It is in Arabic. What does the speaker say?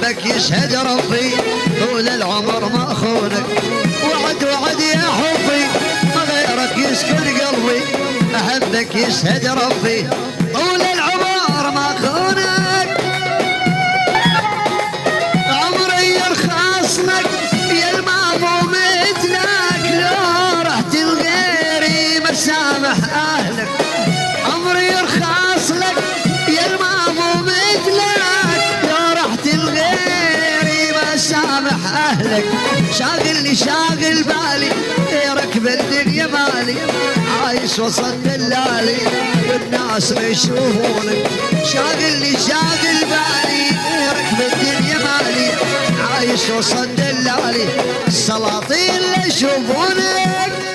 احبك يشهد ربي طول العمر ما اخونك، وعد وعد يا حبي ما غيرك يسكن قلبي، احبك يشهد ربي طول العمر ما اخونك. عمري يرخص لك يا المامو مثلك، لو رحت لغيري ما سامح اهلك. عمري يرخص لك يا المامو مثلك، لو رحت لغيري ما سامح اهلك. شاغلني شاغل بالي غيرك بالدنيا مالي، عايش وسط دلالي والناس ما يشوفونك. شاغلني شاغل بالي غيرك بالدنيا مالي، عايش وسط دلالي السلاطين لا يشوفونك.